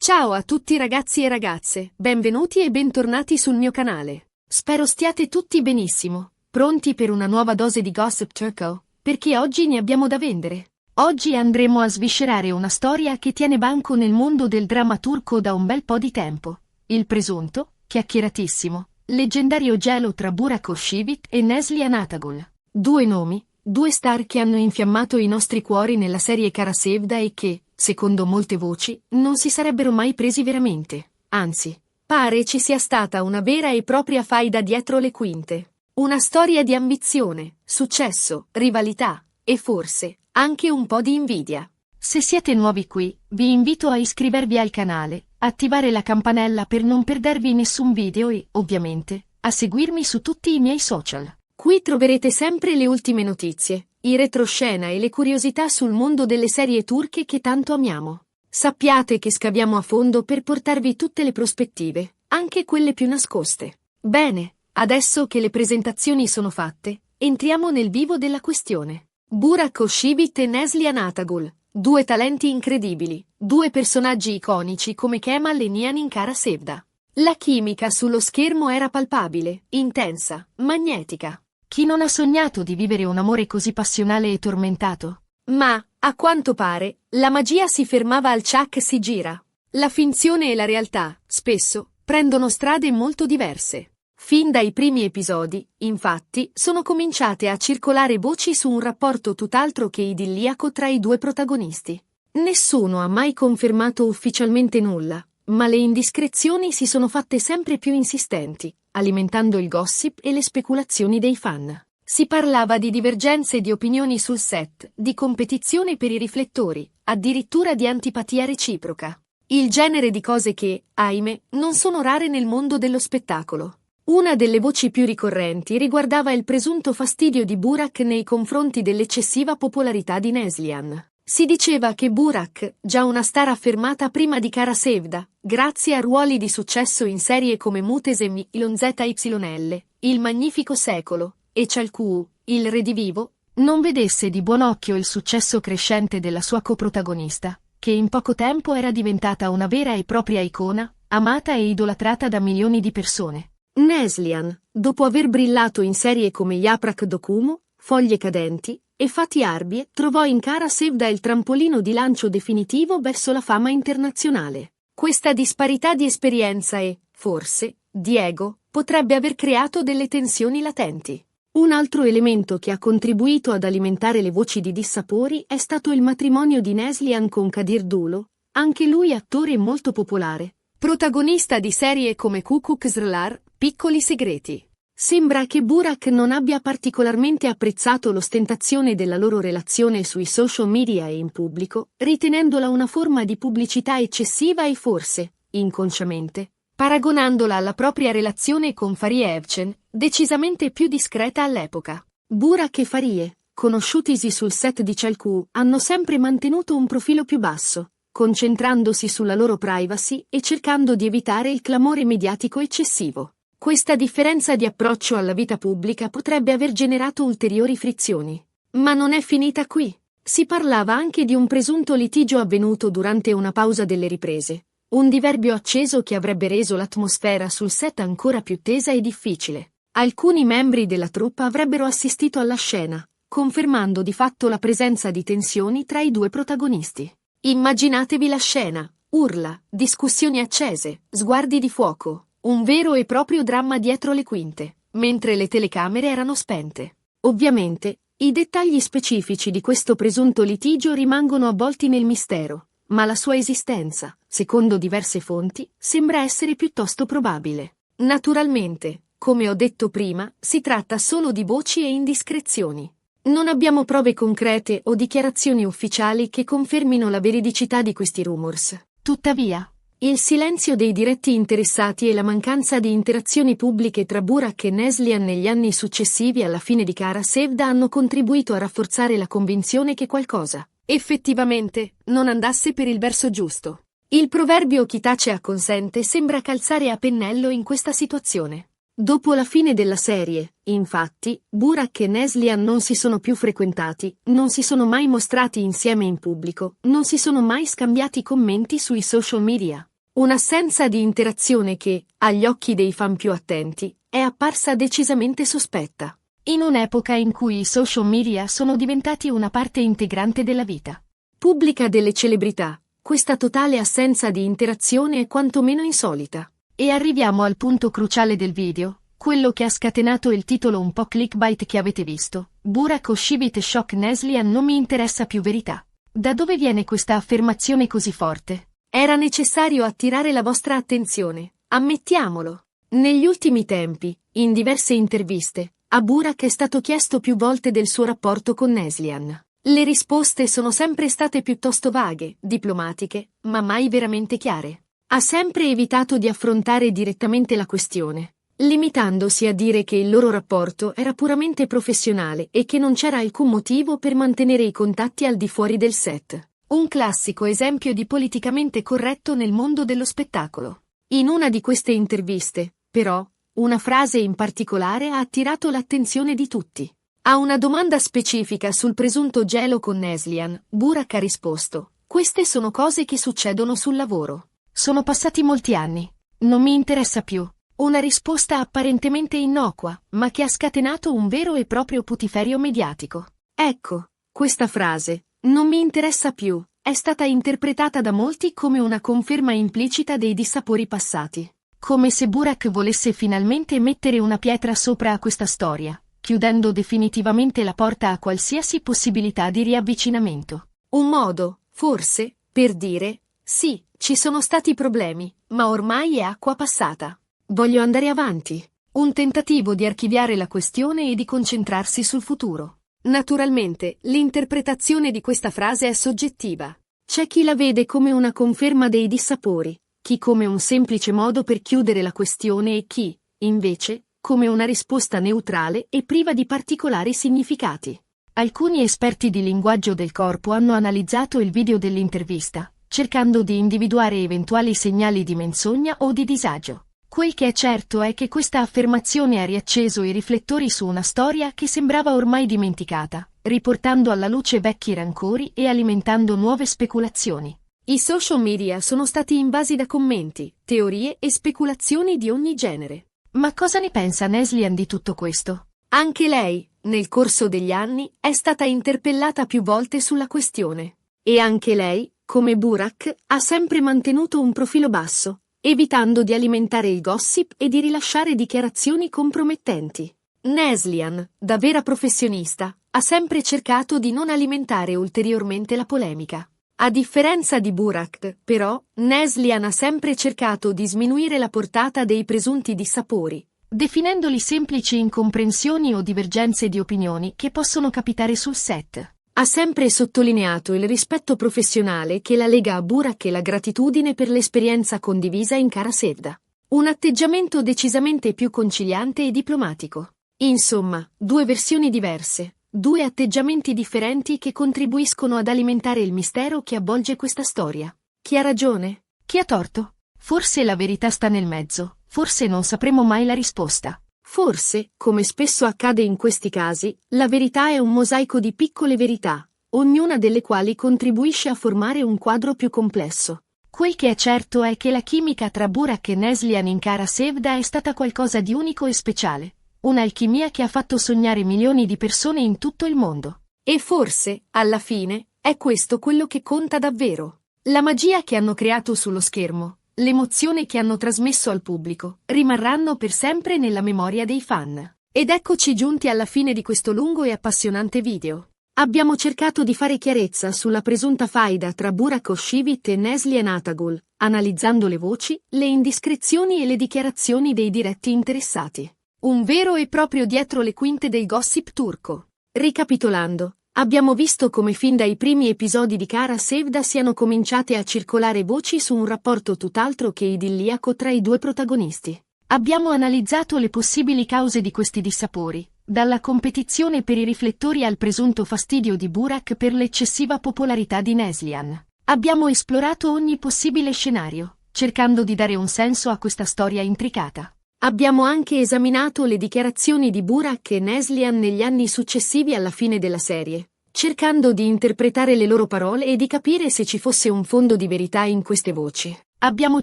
Ciao a tutti ragazzi e ragazze, benvenuti e bentornati sul mio canale. Spero stiate tutti benissimo, pronti per una nuova dose di Gossip Turco, perché oggi ne abbiamo da vendere. Oggi andremo a sviscerare una storia che tiene banco nel mondo del dramma turco da un bel po' di tempo. Il presunto, chiacchieratissimo, leggendario gelo tra Burak Özçivit e Neslihan Atagul. Due nomi, due star che hanno infiammato i nostri cuori nella serie Kara Sevda e che, secondo molte voci, non si sarebbero mai presi veramente. Anzi, pare ci sia stata una vera e propria faida dietro le quinte. Una storia di ambizione, successo, rivalità e forse anche un po' di invidia. Se siete nuovi qui, vi invito a iscrivervi al canale, attivare la campanella per non perdervi nessun video e, ovviamente, a seguirmi su tutti i miei social. Qui troverete sempre le ultime notizie, i retroscena e le curiosità sul mondo delle serie turche che tanto amiamo. Sappiate che scaviamo a fondo per portarvi tutte le prospettive, anche quelle più nascoste. Bene, adesso che le presentazioni sono fatte, entriamo nel vivo della questione. Burak Özçivit e Neslihan Atagul, due talenti incredibili, due personaggi iconici come Kemal e Nihan in Kara Sevda. La chimica sullo schermo era palpabile, intensa, magnetica. Chi non ha sognato di vivere un amore così passionale e tormentato? Ma, a quanto pare, la magia si fermava al ciak si gira. La finzione e la realtà, spesso, prendono strade molto diverse. Fin dai primi episodi, infatti, sono cominciate a circolare voci su un rapporto tutt'altro che idilliaco tra i due protagonisti. Nessuno ha mai confermato ufficialmente nulla, ma le indiscrezioni si sono fatte sempre più insistenti, alimentando il gossip e le speculazioni dei fan. Si parlava di divergenze di opinioni sul set, di competizione per i riflettori, addirittura di antipatia reciproca. Il genere di cose che, ahimè, non sono rare nel mondo dello spettacolo. Una delle voci più ricorrenti riguardava il presunto fastidio di Burak nei confronti dell'eccessiva popolarità di Neslihan. Si diceva che Burak, già una star affermata prima di Kara Sevda, grazie a ruoli di successo in serie come Mutesem Ilon ZYL, Il Magnifico Secolo, e Çalku, Il Redivivo, non vedesse di buon occhio il successo crescente della sua coprotagonista, che in poco tempo era diventata una vera e propria icona, amata e idolatrata da milioni di persone. Neslihan, dopo aver brillato in serie come Yaprak Dokumu, Foglie Cadenti e Fatih Arbiye, trovò in Kara Sevda il trampolino di lancio definitivo verso la fama internazionale. Questa disparità di esperienza e, forse, di ego, potrebbe aver creato delle tensioni latenti. Un altro elemento che ha contribuito ad alimentare le voci di dissapori è stato il matrimonio di Neslihan con Kadir Dulo, anche lui attore molto popolare, protagonista di serie come Kukukzrlar, Piccoli segreti. Sembra che Burak non abbia particolarmente apprezzato l'ostentazione della loro relazione sui social media e in pubblico, ritenendola una forma di pubblicità eccessiva e forse, inconsciamente, paragonandola alla propria relazione con Fariye Evcen, decisamente più discreta all'epoca. Burak e Fariye, conosciutisi sul set di Çalku, hanno sempre mantenuto un profilo più basso, concentrandosi sulla loro privacy e cercando di evitare il clamore mediatico eccessivo. Questa differenza di approccio alla vita pubblica potrebbe aver generato ulteriori frizioni. Ma non è finita qui. Si parlava anche di un presunto litigio avvenuto durante una pausa delle riprese, un diverbio acceso che avrebbe reso l'atmosfera sul set ancora più tesa e difficile. Alcuni membri della troupe avrebbero assistito alla scena, confermando di fatto la presenza di tensioni tra i due protagonisti. Immaginatevi la scena: urla, discussioni accese, sguardi di fuoco. Un vero e proprio dramma dietro le quinte, mentre le telecamere erano spente. Ovviamente, i dettagli specifici di questo presunto litigio rimangono avvolti nel mistero, ma la sua esistenza, secondo diverse fonti, sembra essere piuttosto probabile. Naturalmente, come ho detto prima, si tratta solo di voci e indiscrezioni. Non abbiamo prove concrete o dichiarazioni ufficiali che confermino la veridicità di questi rumors. Tuttavia, il silenzio dei diretti interessati e la mancanza di interazioni pubbliche tra Burak e Neslihan negli anni successivi alla fine di Kara Sevda hanno contribuito a rafforzare la convinzione che qualcosa, effettivamente, non andasse per il verso giusto. Il proverbio chi tace acconsente sembra calzare a pennello in questa situazione. Dopo la fine della serie, infatti, Burak e Neslihan non si sono più frequentati, non si sono mai mostrati insieme in pubblico, non si sono mai scambiati commenti sui social media. Un'assenza di interazione che, agli occhi dei fan più attenti, è apparsa decisamente sospetta. In un'epoca in cui i social media sono diventati una parte integrante della vita pubblica delle celebrità, questa totale assenza di interazione è quantomeno insolita. E arriviamo al punto cruciale del video, quello che ha scatenato il titolo un po' clickbait che avete visto. Burak Oshivit shock Neslihan non mi interessa più verità. Da dove viene questa affermazione così forte? Era necessario attirare la vostra attenzione, ammettiamolo. Negli ultimi tempi, in diverse interviste, a Burak è stato chiesto più volte del suo rapporto con Neslihan. Le risposte sono sempre state piuttosto vaghe, diplomatiche, ma mai veramente chiare. Ha sempre evitato di affrontare direttamente la questione, limitandosi a dire che il loro rapporto era puramente professionale e che non c'era alcun motivo per mantenere i contatti al di fuori del set. Un classico esempio di politicamente corretto nel mondo dello spettacolo. In una di queste interviste, però, una frase in particolare ha attirato l'attenzione di tutti. A una domanda specifica sul presunto gelo con Neslihan, Burak ha risposto: "Queste sono cose che succedono sul lavoro. Sono passati molti anni. Non mi interessa più." Una risposta apparentemente innocua, ma che ha scatenato un vero e proprio putiferio mediatico. Ecco, questa frase, "non mi interessa più", è stata interpretata da molti come una conferma implicita dei dissapori passati. Come se Burak volesse finalmente mettere una pietra sopra a questa storia, chiudendo definitivamente la porta a qualsiasi possibilità di riavvicinamento. Un modo, forse, per dire: "Sì, ci sono stati problemi, ma ormai è acqua passata. Voglio andare avanti." Un tentativo di archiviare la questione e di concentrarsi sul futuro. Naturalmente, l'interpretazione di questa frase è soggettiva. C'è chi la vede come una conferma dei dissapori, chi come un semplice modo per chiudere la questione e chi, invece, come una risposta neutrale e priva di particolari significati. Alcuni esperti di linguaggio del corpo hanno analizzato il video dell'intervista, cercando di individuare eventuali segnali di menzogna o di disagio. Quel che è certo è che questa affermazione ha riacceso i riflettori su una storia che sembrava ormai dimenticata, riportando alla luce vecchi rancori e alimentando nuove speculazioni. I social media sono stati invasi da commenti, teorie e speculazioni di ogni genere. Ma cosa ne pensa Neslihan di tutto questo? Anche lei, nel corso degli anni, è stata interpellata più volte sulla questione. E anche lei, come Burak, ha sempre mantenuto un profilo basso, evitando di alimentare il gossip e di rilasciare dichiarazioni compromettenti. Neslihan, da vera professionista, ha sempre cercato di non alimentare ulteriormente la polemica. A differenza di Burak, però, Neslihan ha sempre cercato di sminuire la portata dei presunti dissapori, definendoli semplici incomprensioni o divergenze di opinioni che possono capitare sul set. Ha sempre sottolineato il rispetto professionale che la lega a Burak e la gratitudine per l'esperienza condivisa in Kara Sevda. Un atteggiamento decisamente più conciliante e diplomatico. Insomma, due versioni diverse. Due atteggiamenti differenti che contribuiscono ad alimentare il mistero che avvolge questa storia. Chi ha ragione? Chi ha torto? Forse la verità sta nel mezzo, forse non sapremo mai la risposta. Forse, come spesso accade in questi casi, la verità è un mosaico di piccole verità, ognuna delle quali contribuisce a formare un quadro più complesso. Quel che è certo è che la chimica tra Burak e Neslihan in Kara Sevda è stata qualcosa di unico e speciale. Un'alchimia che ha fatto sognare milioni di persone in tutto il mondo. E forse, alla fine, è questo quello che conta davvero. La magia che hanno creato sullo schermo, l'emozione che hanno trasmesso al pubblico, rimarranno per sempre nella memoria dei fan. Ed eccoci giunti alla fine di questo lungo e appassionante video. Abbiamo cercato di fare chiarezza sulla presunta faida tra Burak Oshivit e Neslihan Atagul, analizzando le voci, le indiscrezioni e le dichiarazioni dei diretti interessati. Un vero e proprio dietro le quinte del gossip turco. Ricapitolando, abbiamo visto come fin dai primi episodi di Kara Sevda siano cominciate a circolare voci su un rapporto tutt'altro che idilliaco tra i due protagonisti. Abbiamo analizzato le possibili cause di questi dissapori, dalla competizione per i riflettori al presunto fastidio di Burak per l'eccessiva popolarità di Neslihan. Abbiamo esplorato ogni possibile scenario, cercando di dare un senso a questa storia intricata. Abbiamo anche esaminato le dichiarazioni di Burak e Neslihan negli anni successivi alla fine della serie, cercando di interpretare le loro parole e di capire se ci fosse un fondo di verità in queste voci. Abbiamo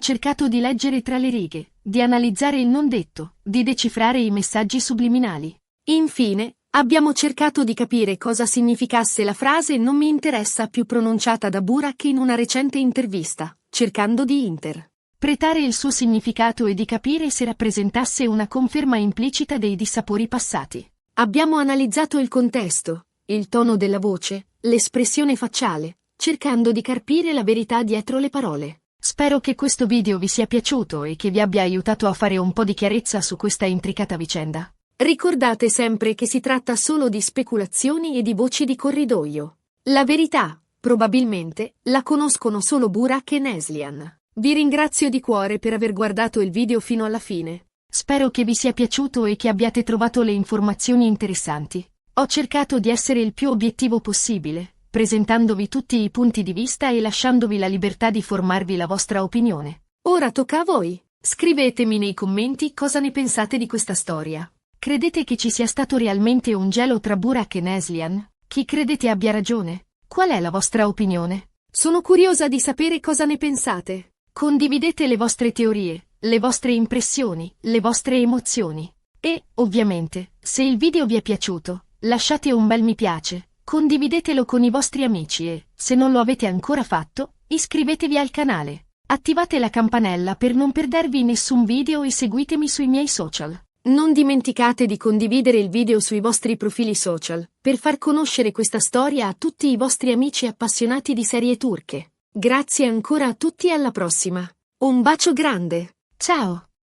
cercato di leggere tra le righe, di analizzare il non detto, di decifrare i messaggi subliminali. Infine, abbiamo cercato di capire cosa significasse la frase "non mi interessa" più pronunciata da Burak in una recente intervista, cercando di interpretare il suo significato e di capire se rappresentasse una conferma implicita dei dissapori passati. Abbiamo analizzato il contesto, il tono della voce, l'espressione facciale, cercando di capire la verità dietro le parole. Spero che questo video vi sia piaciuto e che vi abbia aiutato a fare un po' di chiarezza su questa intricata vicenda. Ricordate sempre che si tratta solo di speculazioni e di voci di corridoio. La verità, probabilmente, la conoscono solo Burak e Neslihan. Vi ringrazio di cuore per aver guardato il video fino alla fine. Spero che vi sia piaciuto e che abbiate trovato le informazioni interessanti. Ho cercato di essere il più obiettivo possibile, presentandovi tutti i punti di vista e lasciandovi la libertà di formarvi la vostra opinione. Ora tocca a voi. Scrivetemi nei commenti cosa ne pensate di questa storia. Credete che ci sia stato realmente un gelo tra Burak e Neslihan? Chi credete abbia ragione? Qual è la vostra opinione? Sono curiosa di sapere cosa ne pensate. Condividete le vostre teorie, le vostre impressioni, le vostre emozioni. E, ovviamente, se il video vi è piaciuto, lasciate un bel mi piace, condividetelo con i vostri amici e, se non lo avete ancora fatto, iscrivetevi al canale. Attivate la campanella per non perdervi nessun video e seguitemi sui miei social. Non dimenticate di condividere il video sui vostri profili social, per far conoscere questa storia a tutti i vostri amici appassionati di serie turche. Grazie ancora a tutti e alla prossima. Un bacio grande. Ciao!